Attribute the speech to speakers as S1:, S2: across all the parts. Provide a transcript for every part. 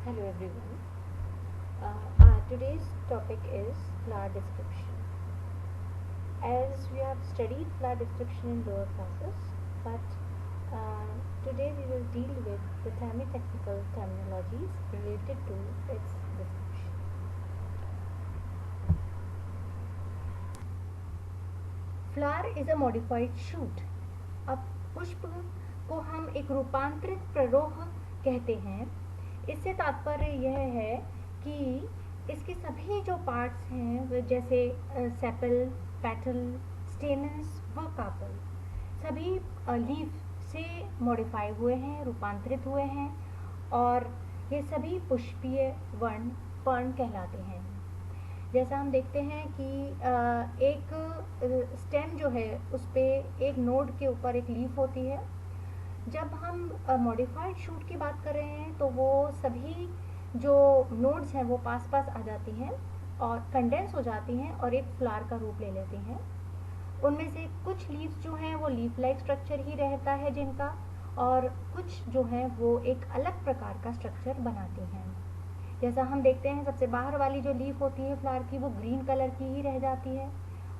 S1: Hello everyone. Today's topic is flower description. As we have studied flower description in lower classes, but today we will deal with the technical terminologies related to its description. Flower is a modified shoot. अब पुष्प को हम एक रूपांतरित प्ररोह कहते हैं. इससे तात्पर्य यह है कि इसके सभी जो पार्ट्स हैं जैसे सेपल, पेटल, स्टेमन्स व कार्पल सभी लीफ से मॉडिफाई हुए हैं, रूपांतरित हुए हैं और ये सभी पुष्पीय वर्ण पर्ण कहलाते हैं. जैसा हम देखते हैं कि एक स्टेम जो है उस पर एक नोड के ऊपर एक लीफ होती है. जब हम मॉडिफाइड शूट की बात कर रहे हैं तो वो सभी जो नोड्स हैं वो पास पास आ जाती हैं और कंडेंस हो जाती हैं और एक फ्लावर का रूप ले लेती हैं. उनमें से कुछ लीव्स जो हैं वो लीफ लाइक स्ट्रक्चर ही रहता है जिनका, और कुछ जो हैं वो एक अलग प्रकार का स्ट्रक्चर बनाती हैं. जैसा हम देखते हैं सबसे बाहर वाली जो लीफ होती है फ्लावर की वो ग्रीन कलर की ही रह जाती है,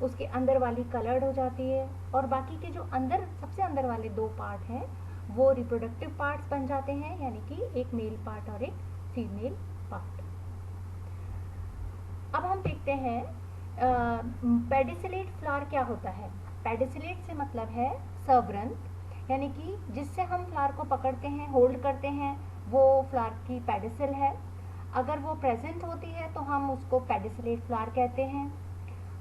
S1: उसके अंदर वाली कलर्ड हो जाती है और बाकी के जो अंदर सबसे अंदर वाले दो पार्ट हैं वो रिप्रोडक्टिव पार्ट्स बन जाते हैं, यानी कि एक मेल पार्ट और एक फीमेल पार्ट. अब हम देखते हैं पेडिसिलेट फ्लावर क्या होता है. पेडिसिलेट से मतलब है सवृंत, यानी कि जिससे हम फ्लावर को पकड़ते हैं, होल्ड करते हैं, वो फ्लावर की पेडिसिल है. अगर वो प्रेजेंट होती है तो हम उसको पेडिसिलेट फ्लावर कहते हैं.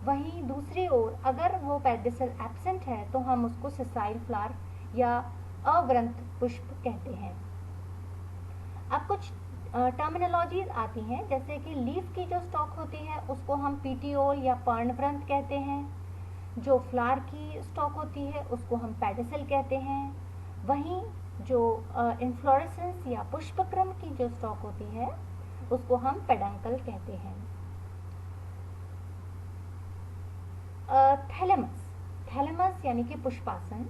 S1: वहीं दूसरी ओर अगर वो पेडिसिल एब्सेंट है तो हम उसको सिसाइल फ्लावर या अवृंत पुष्प कहते हैं. अब कुछ टर्मिनोलॉजीज आती हैं, जैसे कि लीफ की जो स्टॉक होती है उसको हम पीटियोल या पर्णवृंत कहते हैं. जो फ्लावर की स्टॉक होती है उसको हम पेडिसिल कहते हैं. वहीं जो इन्फ्लोरेसेंस या पुष्पक्रम की जो स्टॉक होती है उसको हम पेडंकल कहते हैं. थैलेमस यानी कि पुष्पासन.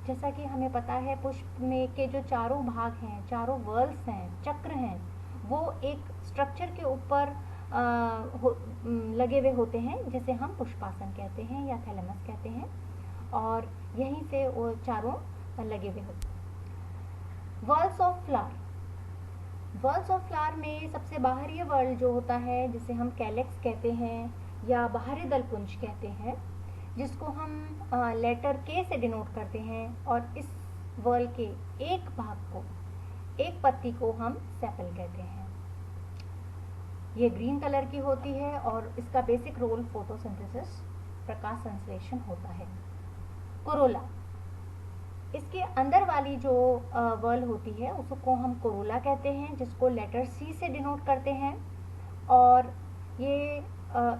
S1: जैसा कि हमें पता है पुष्प में के जो चारों भाग हैं, चारों वर्ल्स हैं, चक्र हैं, वो एक स्ट्रक्चर के ऊपर लगे हुए होते हैं जिसे हम पुष्पासन कहते हैं या थैलेमस कहते हैं, और यहीं से वो चारों लगे हुए होते हैं. Whorls of flower. Whorls of flower में सबसे बाहरी वर्ल जो होता है जिसे हम कैलेक्स कहते हैं या बाहरी दलपुंज कहते हैं, जिसको हम लेटर के से डिनोट करते हैं, और इस वर्ल के एक भाग को, एक पत्ती को हम सेपल कहते हैं. ये ग्रीन कलर की होती है और इसका बेसिक रोल फोटोसिंथेसिस, प्रकाश संश्लेषण होता है. कोरोला. इसके अंदर वाली जो वर्ल होती है उसको हम कोरोला कहते हैं, जिसको लेटर सी से डिनोट करते हैं, और ये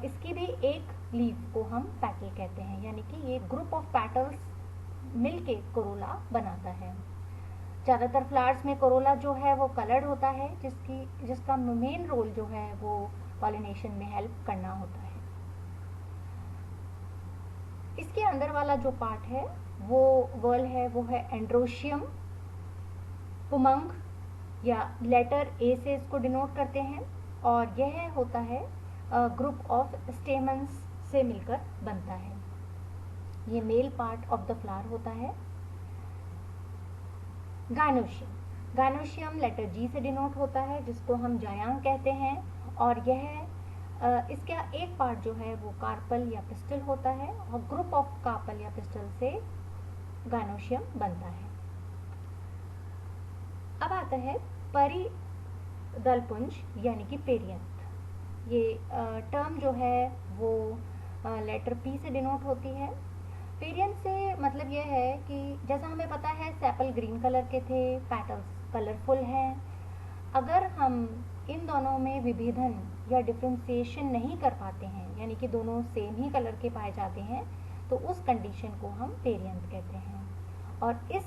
S1: इसकी भी एक लीफ को हम पैटल कहते हैं, यानी कि ये ग्रुप ऑफ पैटल्स मिलके कोरोला बनाता है. ज़्यादातर फ्लावर्स में कोरोला जो है वो कलर्ड होता है, जिसका मेन रोल जो है वो पॉलिनेशन में हेल्प करना होता है. इसके अंदर वाला जो पार्ट है वो वर्ल है, वो है एंड्रोशियम, पुमंग या लेटर ए से इसको डिनोट करते हैं, और यह होता है ग्रुप ऑफ स्टेमन्स से मिलकर बनता है. ये male part of the flower होता है. गायनोशियम. गायनोशियम लेटर जी से डिनोट होता है, जिसको हम जायांग कहते हैं, और यह इसका एक पार्ट जो है वो कार्पल या पिस्टल होता है, और ग्रुप ऑफ कार्पल या पिस्टल से गायनोशियम बनता है. अब आता है परिदलपुंज यानी कि पेरियंथ. ये टर्म जो है वो लेटर पी से डिनोट होती है. पेरियंथ से मतलब यह है कि जैसा हमें पता है सेपल ग्रीन कलर के थे, पैटल्स कलरफुल हैं. अगर हम इन दोनों में विभेदन या डिफ्रेंसिएशन नहीं कर पाते हैं, यानी कि दोनों सेम ही कलर के पाए जाते हैं, तो उस कंडीशन को हम पेरियंथ कहते हैं. और इस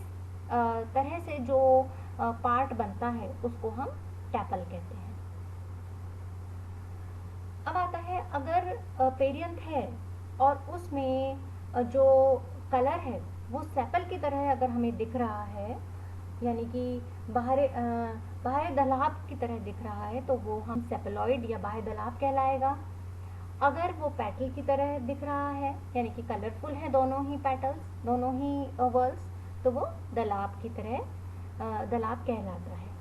S1: तरह से जो पार्ट बनता है उसको हम टैपल कहते हैं. अब आता है अगर पेरियंथ है और उसमें जो कलर है वो सेपल की तरह अगर हमें दिख रहा है यानी कि बाह्य दलाप की तरह दिख रहा है तो वो हम सेपेलॉइड या बाह्य दलाप कहलाएगा। अगर वो पेटल की तरह दिख रहा है यानी कि कलरफुल है दोनों ही पेटल्स, दोनों ही वर्ल्स, तो वो दलाप की तरह दलाप कहलाता है।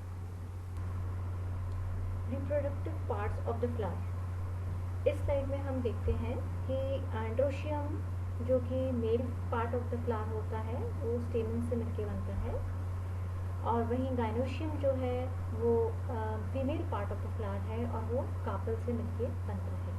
S1: Reproductive parts of the flower. इस स्लाइड में हम देखते हैं कि एंड्रोशियम जो कि male part of the flower होता है वो स्टेमन से मिलके बनता है, और वहीं गाइनोशियम जो है वो female part of the flower है और वो कार्पेल से मिलके बनता है।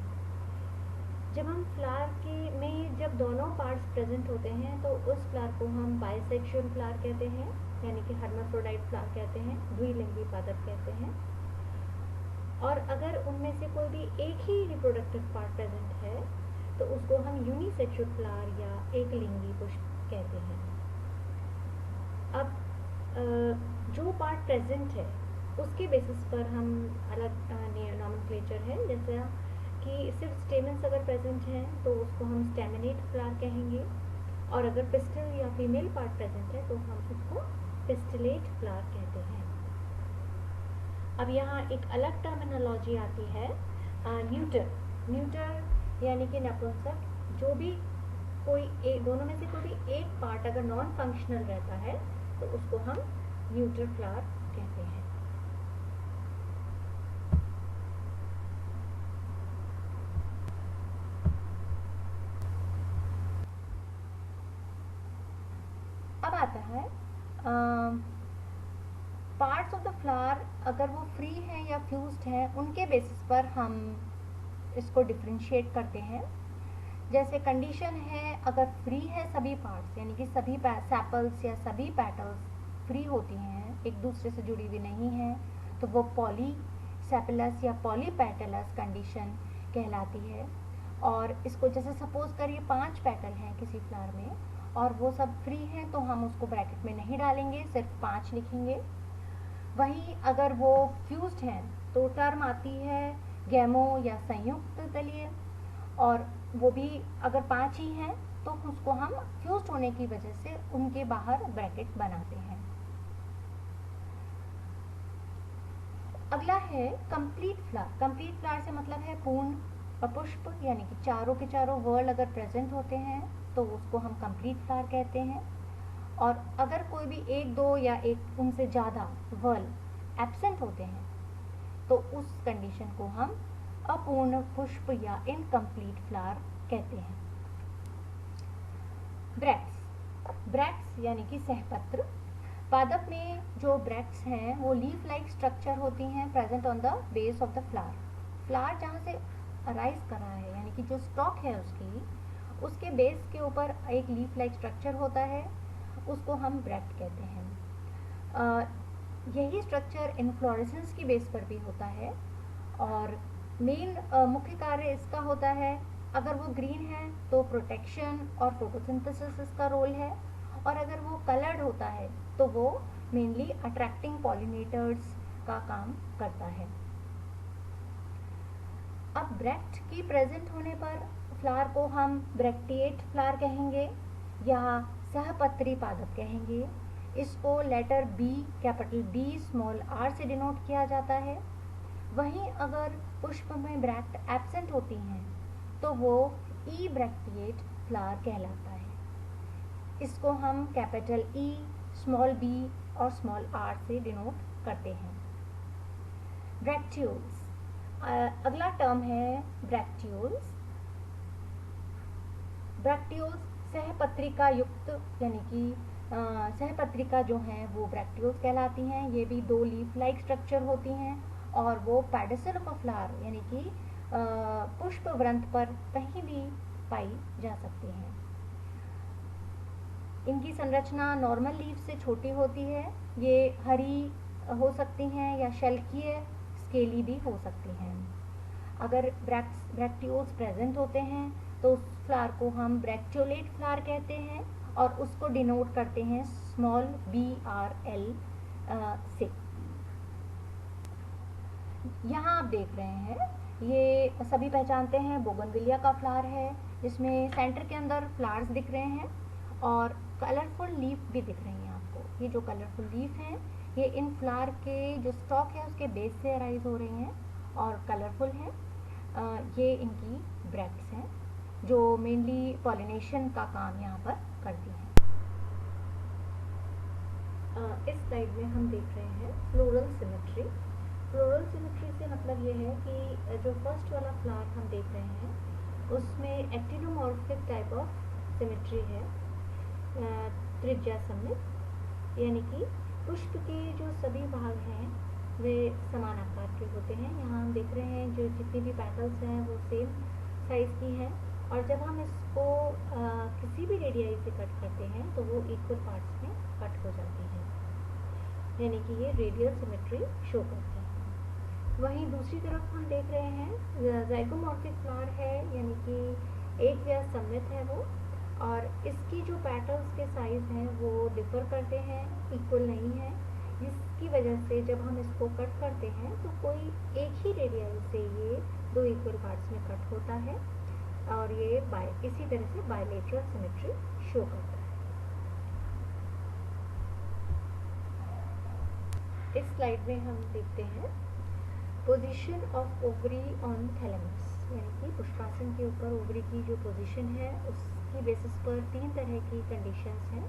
S1: जब हम फ्लावर के में जब दोनों पार्ट्स प्रेजेंट होते हैं तो उस फ्लावर को हम बाइसेक्सुअल फ्लावर कहते हैं, यानी कि हर्माफ्रोडाइट फ्लावर कहते हैं, द्विलिंगी पादप कहते हैं। और अगर उनमें से कोई भी एक ही रिप्रोडक्टिव पार्ट प्रेजेंट है तो उसको हम यूनिसेक्सुअल फ्लावर या एक लिंगी पुष्प कहते हैं। अब जो पार्ट प्रेजेंट है उसके बेसिस पर हम अलग नॉमेनक्लेचर है, जैसा कि सिर्फ स्टेमन्स अगर प्रेजेंट हैं तो उसको हम स्टेमिनेट फ्लावर कहेंगे, और अगर पिस्टल या फीमेल पार्ट प्रेजेंट है तो हम उसको पिस्टिलेट फ्लावर कहते हैं। अब यहाँ एक अलग टर्मिनोलॉजी आती है न्यूटर। न्यूटर यानी कि नपुंसक, जो भी कोई दोनों में से कोई भी एक पार्ट अगर नॉन फंक्शनल रहता है तो उसको हम न्यूटर फ्लावर कहते हैं। अब आता है पार्ट्स ऑफ द फ्लावर, अगर वो फ्री हैं या फ्यूज्ड हैं उनके बेसिस पर हम इसको डिफरेंशिएट करते हैं। जैसे कंडीशन है, अगर फ्री है सभी पार्ट्स यानी कि सभी सेपल्स या सभी पेटल्स फ्री होती हैं, एक दूसरे से जुड़ी हुई नहीं हैं, तो वो पॉलीसेपलस या पॉलीपेटलस कंडीशन कहलाती है। और इसको जैसे सपोज करिए 5 पेटल हैं किसी फ्लावर में और वो सब फ्री हैं तो हम उसको ब्रैकेट में नहीं डालेंगे, सिर्फ 5 लिखेंगे। वहीं अगर वो फ्यूज्ड हैं तो टर्म आती है गैमो या संयुक्त तलीय, और वो भी अगर 5 ही हैं तो उसको हम फ्यूज्ड होने की वजह से उनके बाहर ब्रैकेट बनाते हैं। अगला है कंप्लीट फ्लावर। कंप्लीट फ्लावर से मतलब है पूर्ण पुष्प, यानी कि चारों के चारों वर्ल अगर प्रेजेंट होते हैं तो उसको हम कंप्लीट फ्लावर कहते हैं। और अगर कोई भी एक दो या एक उनसे ज़्यादा वर्ल एब्सेंट होते हैं तो उस कंडीशन को हम अपूर्ण पुष्प या इनकम्प्लीट फ्लावर कहते हैं। ब्रैक्ट्स। ब्रैक्ट्स यानी कि सहपत्र। पादप में जो ब्रैक्ट्स हैं वो लीफ लाइक स्ट्रक्चर होती हैं present on the base of the flower. Flower जहाँ से अराइज कर रहा है यानी कि जो स्टॉक है उसके बेस के ऊपर एक लीफ लाइक स्ट्रक्चर होता है, उसको हम ब्रैक्ट कहते हैं। यही स्ट्रक्चर इन्फ्लोरेसेंस की बेस पर भी होता है, और मेन मुख्य कार्य इसका होता है, अगर वो ग्रीन है तो प्रोटेक्शन और फोटोसिंथेसिस इसका रोल है, और अगर वो कलर्ड होता है तो वो मेनली अट्रैक्टिंग पॉलिनेटर्स का काम करता है। अब ब्रैक्ट की प्रेजेंट होने पर फ्लावर को हम ब्रैक्टिएट फ्लावर कहेंगे या सहपत्री पादप कहेंगे। इसको letter B, capital B small R से डिनोट किया जाता है। वहीं अगर पुष्प में ब्रैक्ट एब्सेंट होती हैं तो वो ई ब्रैक्टिएट फ्लावर कहलाता है। इसको हम कैपिटल ई, स्मॉल बी और स्मॉल आर से डिनोट करते हैं। ब्रैक्टियोल्स। अगला टर्म है ब्रैक्टियोल्स। ब्रैक्टियोल्स सहपत्रिका युक्त यानी कि सहपत्रिका जो हैं वो ब्रैक्टियोल्स कहलाती हैं। ये भी 2 लीफ लाइक स्ट्रक्चर होती हैं और वो पेडिसल ऑफ फ्लावर यानी कि पुष्प वृंत पर कहीं भी पाई जा सकती हैं। इनकी संरचना नॉर्मल लीफ से छोटी होती है। ये हरी हो सकती हैं या शल्कीय स्केली भी हो सकती हैं। अगर ब्रैक्टियोल्स प्रेजेंट होते हैं तो उस फ्लावर को हम ब्रैक्टियोलेट फ्लावर कहते हैं और उसको डिनोट करते हैं स्मॉल BRL से। यहाँ आप देख रहे हैं, ये सभी पहचानते हैं बोगनविलिया का फ्लावर है, जिसमें सेंटर के अंदर फ्लावर्स दिख रहे हैं और कलरफुल लीफ भी दिख रही हैं आपको। ये जो कलरफुल लीफ हैं ये इन फ्लावर के जो स्टॉक है उसके बेस से अराइज हो रही हैं और कलरफुल हैं। ये इनकी ब्रेड्स हैं जो मेनली पॉलिनेशन का काम यहाँ पर करती हैं। इस स्लाइड में हम देख रहे हैं फ्लोरल सिमेट्री। फ्लोरल सिमेट्री से मतलब ये है कि जो फर्स्ट वाला फ्लावर हम देख रहे हैं उसमें एक्टिनोमॉर्फिक टाइप ऑफ सिमेट्री है, त्रिज्या सममित, यानी कि पुष्प के जो सभी भाग हैं वे समान आकार के होते हैं। यहाँ हम देख रहे हैं जो जितनी भी पेटल्स हैं वो सेम साइज़ की हैं और जब हम इसको किसी भी रेडियाई से कट करते हैं तो वो इक्वल पार्ट्स में कट हो जाती हैं, यानी कि ये रेडियल सिमेट्री शो करती है। वहीं दूसरी तरफ हम देख रहे हैं ज़ाइगोमॉर्फिक फ्लावर है, यानी कि एक व्यास सममित है वो, और इसकी जो पेटल्स के साइज़ हैं वो डिफ़र करते हैं, इक्वल नहीं है, जिसकी वजह से जब हम इसको कट करते हैं तो कोई एक ही रेडियाई से ये दो इक्वल पार्ट्स में कट होता है और ये इसी तरह से बायलेटरल सिमेट्री शो करता है। इस स्लाइड में हम देखते हैं position of ovary on thalamus, यानी कि पुष्पासन के ऊपर ओवरी की जो पोजीशन है उसकी बेसिस पर तीन तरह की कंडीशंस हैं।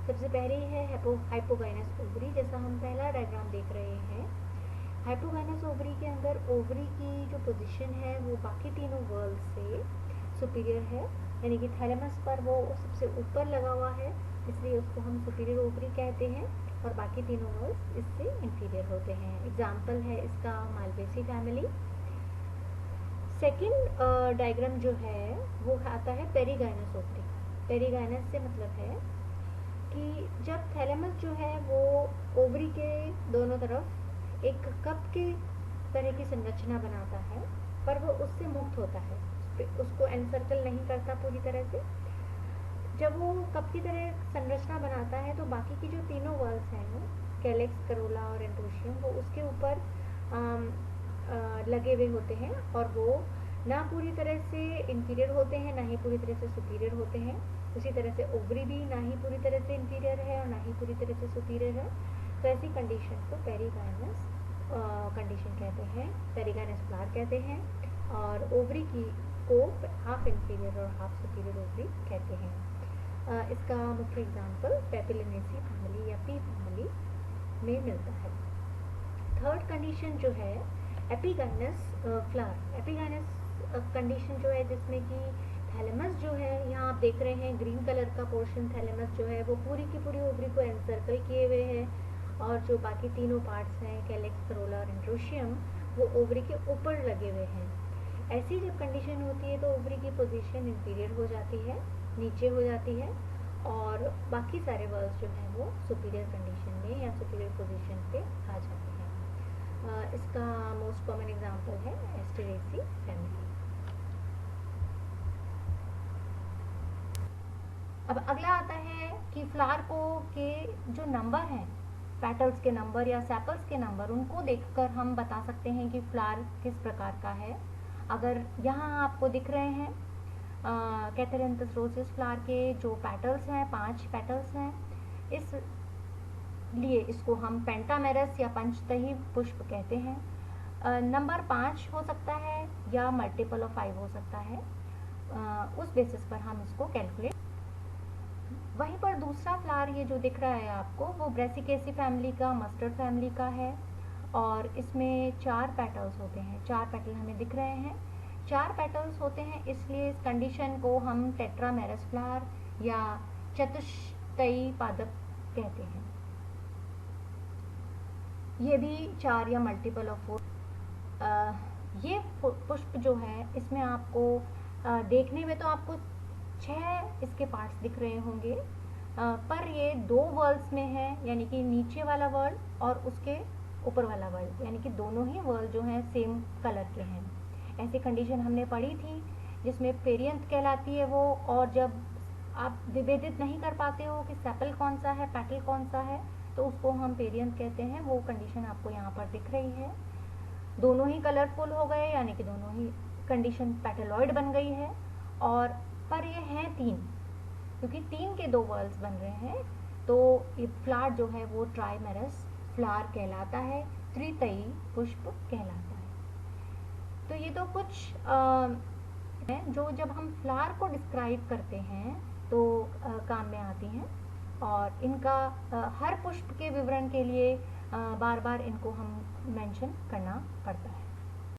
S1: सबसे पहली है हाइपोगाइनस ओवरी, जैसा हम पहला डायग्राम देख रहे हैं। हाइपोगाइनस ओवरी के अंदर ओवरी की जो पोजीशन है वो बाकी तीनों वर्ल्ड से सुपीरियर है, यानी कि थैलेमस पर वो सबसे ऊपर लगा हुआ है इसलिए उसको हम सुपीरियर ओवरी कहते हैं और बाकी तीनों वर्ल्स इससे इंफीरियर होते हैं। एग्जाम्पल है इसका मालवेसी फैमिली। सेकेंड डायग्राम जो है वो आता है पेरीगाइनस ओवरी। पेरीगाइनस से मतलब है कि जब थैलेमस जो है वो ओवरी के दोनों तरफ एक कप की तरह की संरचना बनाता है, पर वो उससे मुक्त होता है, उसको एनसर्कल नहीं करता पूरी तरह से। जब वो कप की तरह संरचना बनाता है तो बाकी की जो तीनों वर्ल्स हैं, कैलेक्स, करोला और एंड्रोशियम, वो उसके ऊपर लगे हुए होते हैं और वो ना पूरी तरह से इंफीरियर होते हैं ना ही पूरी तरह से सुपीरियर होते हैं। उसी तरह से ओवरी भी ना ही पूरी तरह से इंफीरियर है और ना ही पूरी तरह से सुपीरियर है। तो ऐसी कंडीशन को पेरीगाइनस कंडीशन कहते हैं, पेरीगाइनस फ्लावर कहते हैं, और ओवरी को हाफ इंफीरियर और हाफ सुपीरियर ओवरी कहते हैं। इसका मुख्य एग्जाम्पल पेपिलिनेसी फैमिली या पी फैमिली में मिलता है। थर्ड कंडीशन जो है एपिगाइनस फ्लावर। एपिगाइनस कंडीशन जो है जिसमें कि थैलेमस जो है, यहाँ आप देख रहे हैं ग्रीन कलर का पोर्शन, थैलेमस जो है वो पूरी की पूरी ओवरी को एनसर्कल किए हुए है और जो बाकी तीनों पार्ट्स हैं कैलेक्स, करोला और एंड्रोशियम, वो ओवरी के ऊपर लगे हुए हैं। ऐसी जब कंडीशन होती है तो ओवरी की पोजीशन इंफीरियर हो जाती है, नीचे हो जाती है, और बाकी सारे वर्ल्स जो हैं वो सुपीरियर कंडीशन में या सुपीरियर पोजीशन पे आ जाते हैं। इसका मोस्ट कॉमन एग्जांपल है एस्टेरेसी फैमिली। अब अगला आता है कि फ्लावर को के जो नंबर हैं, पेटल्स के नंबर या सेपल्स के नंबर, उनको देखकर हम बता सकते हैं कि फ्लावर किस प्रकार का है। अगर यहाँ आपको दिख रहे हैं कैथेरिंथस रोसेस फ्लावर के जो पेटल्स हैं, 5 पेटल्स हैं, इसलिए इसको हम पेंटामेरस या पंचतही पुष्प कहते हैं। नंबर 5 हो सकता है या मल्टीपल ऑफ 5 हो सकता है, उस बेसिस पर हम इसको कैलकुलेट। वहीं पर दूसरा फ्लावर ये जो दिख रहा है आपको वो ब्रेसिकेसी फैमिली का, मस्टर्ड फैमिली का है और इसमें 4 पेटल्स होते हैं। 4 पेटल हमें दिख रहे हैं, 4 पेटल्स होते हैं, इसलिए इस कंडीशन को हम टेट्रामेरस फ्लावर या चतुष्टयी पादप कहते हैं। ये भी 4 या मल्टीपल ऑफ 4। ये पुष्प जो है इसमें आपको देखने में तो आपको 6 इसके पार्ट्स दिख रहे होंगे, पर ये 2 वर्ल्ड्स में है, यानी कि नीचे वाला वर्ल्ड और उसके ऊपर वाला वर्ल्ड, यानी कि दोनों ही वर्ल्ड जो हैं सेम कलर के हैं। ऐसी कंडीशन हमने पढ़ी थी जिसमें पेरियंथ कहलाती है वो, और जब आप विभेदित नहीं कर पाते हो कि सेपल कौन सा है, पेटल कौन सा है, तो उसको हम पेरियंथ कहते हैं। वो कंडीशन आपको यहाँ पर दिख रही है। दोनों ही कलरफुल हो गए, यानी कि दोनों ही कंडीशन पेटलॉइड बन गई है। और पर ये हैं 3, क्योंकि 3 के 2 वर्ल्स बन रहे हैं तो ये फ्लावर जो है वो ट्राइमेरस फ्लावर कहलाता है, त्रितयी पुष्प कहलाता है। तो ये तो कुछ हैं जो जब हम फ्लावर को डिस्क्राइब करते हैं तो काम में आती हैं, और इनका हर पुष्प के विवरण के लिए बार बार इनको हम मेंशन करना पड़ता है।